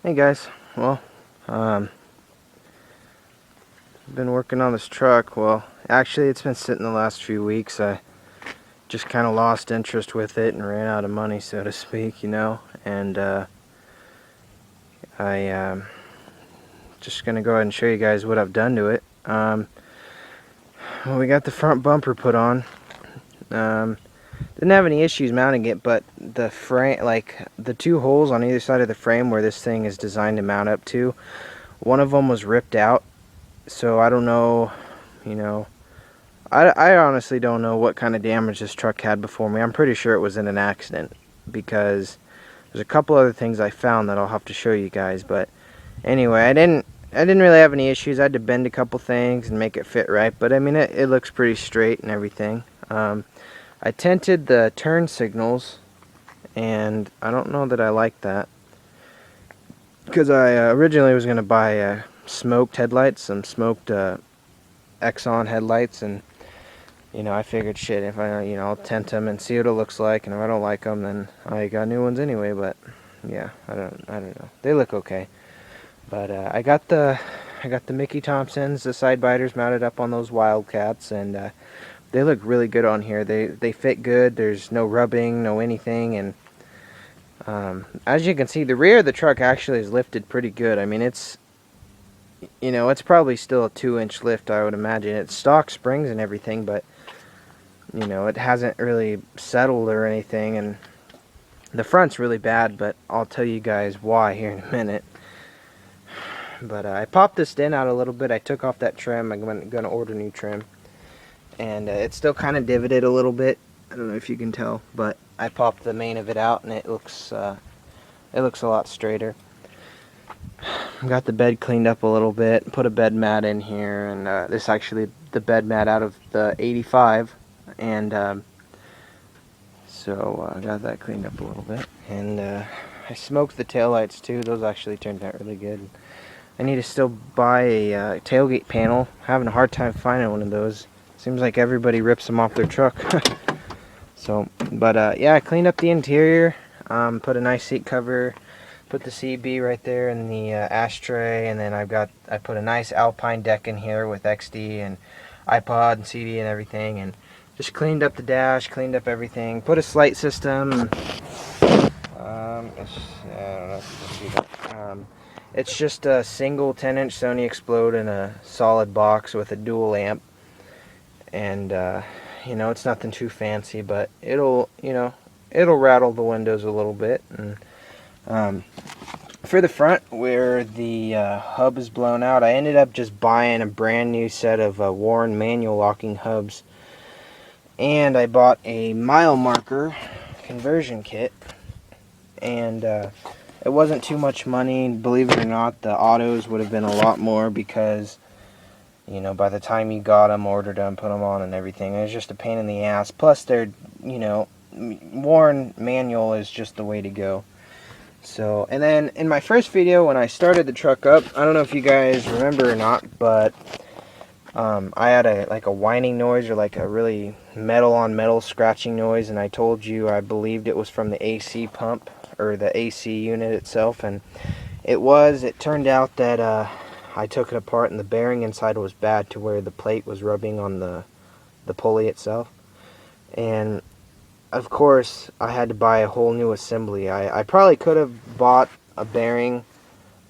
Hey guys, well, I've been working on this truck. Well, actually it's been sitting the last few weeks. I just kind of lost interest with it and ran out of money, so to speak, and I just gonna go ahead and show you guys what I've done to it. Well, we got the front bumper put on. Didn't have any issues mounting it, but the frame, like the two holes on either side of the frame where this thing is designed to mount up to, one of them was ripped out. So I don't know, I honestly don't know what kind of damage this truck had before me. I'm pretty sure it was in an accident, because there's a couple other things I found that I'll have to show you guys. But anyway, I didn't really have any issues. I had to bend a couple things and make it fit right, but I mean it looks pretty straight and everything. I tinted the turn signals, and I don't know that I like that, because I originally was going to buy smoked headlights, some smoked Exxon headlights, and I figured, shit, if I'll tint them and see what it looks like, and if I don't like them, then I got new ones anyway. But yeah, I don't know, they look okay. But I got the Mickey Thompsons, the side biters, mounted up on those Wildcats, and they look really good on here. They fit good. There's no rubbing, no anything. And as you can see, the rear of the truck actually is lifted pretty good. I mean, it's probably still a 2-inch lift, I would imagine. It's stock springs and everything, but it hasn't really settled or anything. And the front's really bad, but I'll tell you guys why here in a minute. But I popped this dent out a little bit. I took off that trim. I'm going to order new trim. And it's still kind of divoted a little bit. I don't know if you can tell, but I popped the main of it out, and it looks a lot straighter. Got the bed cleaned up a little bit, put a bed mat in here, and this is actually the bed mat out of the 85, and so I got that cleaned up a little bit. And I smoked the taillights too. Those actually turned out really good. I need to still buy a tailgate panel. I'm having a hard time finding one of those. Seems like everybody rips them off their truck. So, but yeah, I cleaned up the interior, put a nice seat cover, put the CB right there in the ashtray, and then I put a nice Alpine deck in here with XD and iPod and CD and everything, and just cleaned up the dash, cleaned up everything, put a Slate system. I don't know if you can see that. It's just a single 10-inch Sony Explode in a solid box with a dual amp, and it's nothing too fancy, but it'll rattle the windows a little bit. And for the front, where the hub is blown out, I ended up just buying a brand new set of Warren manual locking hubs, and I bought a mile marker conversion kit, and it wasn't too much money. Believe it or not, the autos would have been a lot more, because by the time you got them, ordered them, put them on and everything, it was just a pain in the ass. Plus, they're Warren manual is just the way to go. So, and then in my first video when I started the truck up, I don't know if you guys remember or not, but I had a whining noise, or like a really metal on metal scratching noise, and I told you I believed it was from the AC pump, or the AC unit itself, and it turned out that I took it apart, and the bearing inside was bad, to where the plate was rubbing on the pulley itself. And of course, I had to buy a whole new assembly. I probably could have bought a bearing,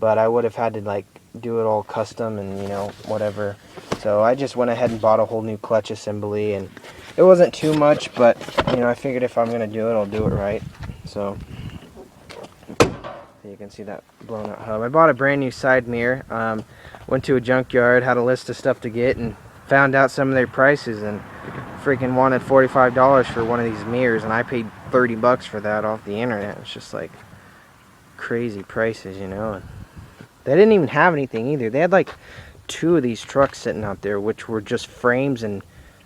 but I would have had to do it all custom and whatever. So I just went ahead and bought a whole new clutch assembly, and it wasn't too much, but I figured if I'm gonna do it, I'll do it right. So you can see that blown out hub. I bought a brand new side mirror. Went to a junkyard, had a list of stuff to get, and found out some of their prices, and freaking wanted $45 for one of these mirrors, and I paid $30 for that off the internet. It's just like crazy prices, and they didn't even have anything either. They had like 2 of these trucks sitting out there, which were just frames and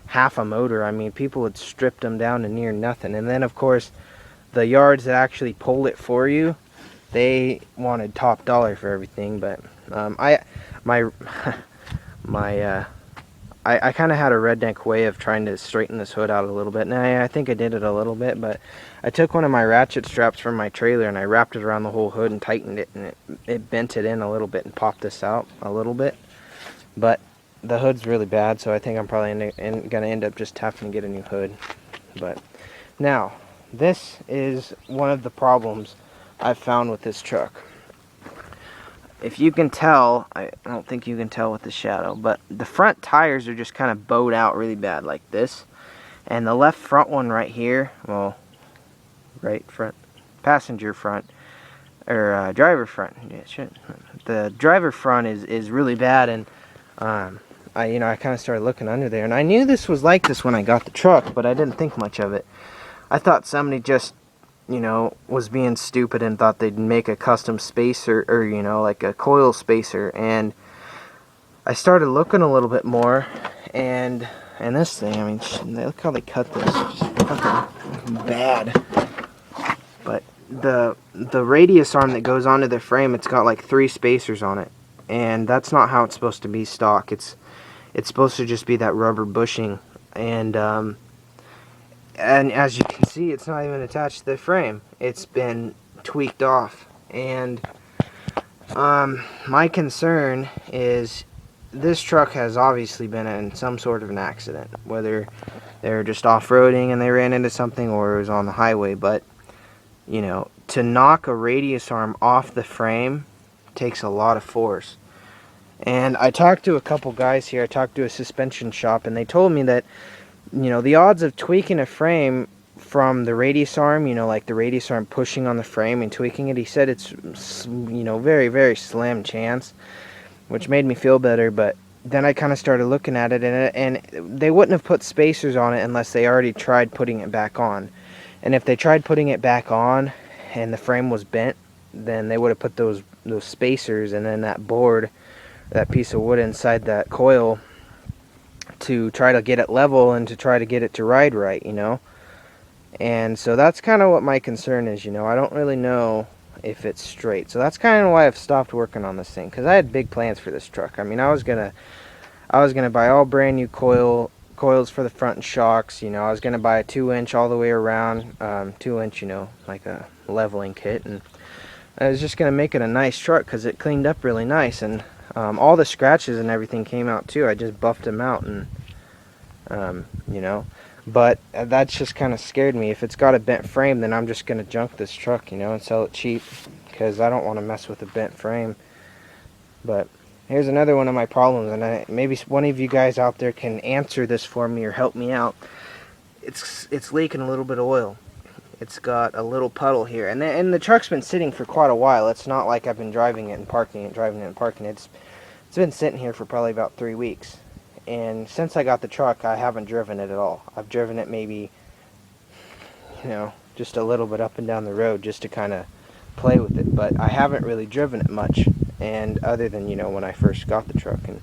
half a motor. I mean, people had stripped them down to near nothing. And then of course the yards that actually pulled it for you, they wanted top dollar for everything. But I kind of had a redneck way of trying to straighten this hood out a little bit, and I think I did it a little bit, but I took one of my ratchet straps from my trailer and I wrapped it around the whole hood and tightened it, and it bent it in a little bit and popped this out a little bit. But the hood's really bad, so I think I'm probably going to end up just having to get a new hood. But now, this is one of the problems I've found with this truck. If you can tell, I don't think you can tell with the shadow, but the front tires are just kind of bowed out really bad like this. And the left front one right here, well, right front, passenger front, or driver front, yeah, shit. The driver front is really bad, and I kind of started looking under there, and I knew this was like this when I got the truck, but I didn't think much of it. I thought somebody just, was being stupid and thought they'd make a custom spacer, or like a coil spacer. And I started looking a little bit more, and this thing, I mean, look how they cut this, just fucking bad. But the radius arm that goes onto the frame, it's got like 3 spacers on it, and that's not how it's supposed to be stock. It's supposed to just be that rubber bushing, and as you can see, it's not even attached to the frame. It's been tweaked off. And my concern is this truck has obviously been in some sort of an accident, whether they're just off-roading and they ran into something, or it was on the highway. But to knock a radius arm off the frame takes a lot of force. And I talked to a couple guys here. I talked to a suspension shop, and they told me that the odds of tweaking a frame from the radius arm, like the radius arm pushing on the frame and tweaking it, he said it's, very, very slim chance, which made me feel better. But then I kind of started looking at it, and they wouldn't have put spacers on it unless they already tried putting it back on. And if they tried putting it back on and the frame was bent, then they would have put those spacers and then that board, that piece of wood inside that coil, to try to get it level and to try to get it to ride right, And so that's kind of what my concern is, I don't really know if it's straight. So that's kind of why I've stopped working on this thing, because I had big plans for this truck. I mean, I was gonna buy all brand new coils for the front and shocks. I was gonna buy a 2-inch all the way around, 2-inch, like a leveling kit, and I was just gonna make it a nice truck because it cleaned up really nice. And all the scratches and everything came out too. I just buffed them out, and but that's just kind of scared me. If it's got a bent frame, then I'm just gonna junk this truck, and sell it cheap, because I don't want to mess with a bent frame. But here's another one of my problems, and maybe one of you guys out there can answer this for me or help me out. It's leaking a little bit of oil. It's got a little puddle here, and the truck's been sitting for quite a while. It's not like I've been driving it and parking it, It's been sitting here for probably about 3 weeks. And since I got the truck, I haven't driven it at all. I've driven it maybe, just a little bit up and down the road just to kind of play with it. But I haven't really driven it much, and other than, when I first got the truck. And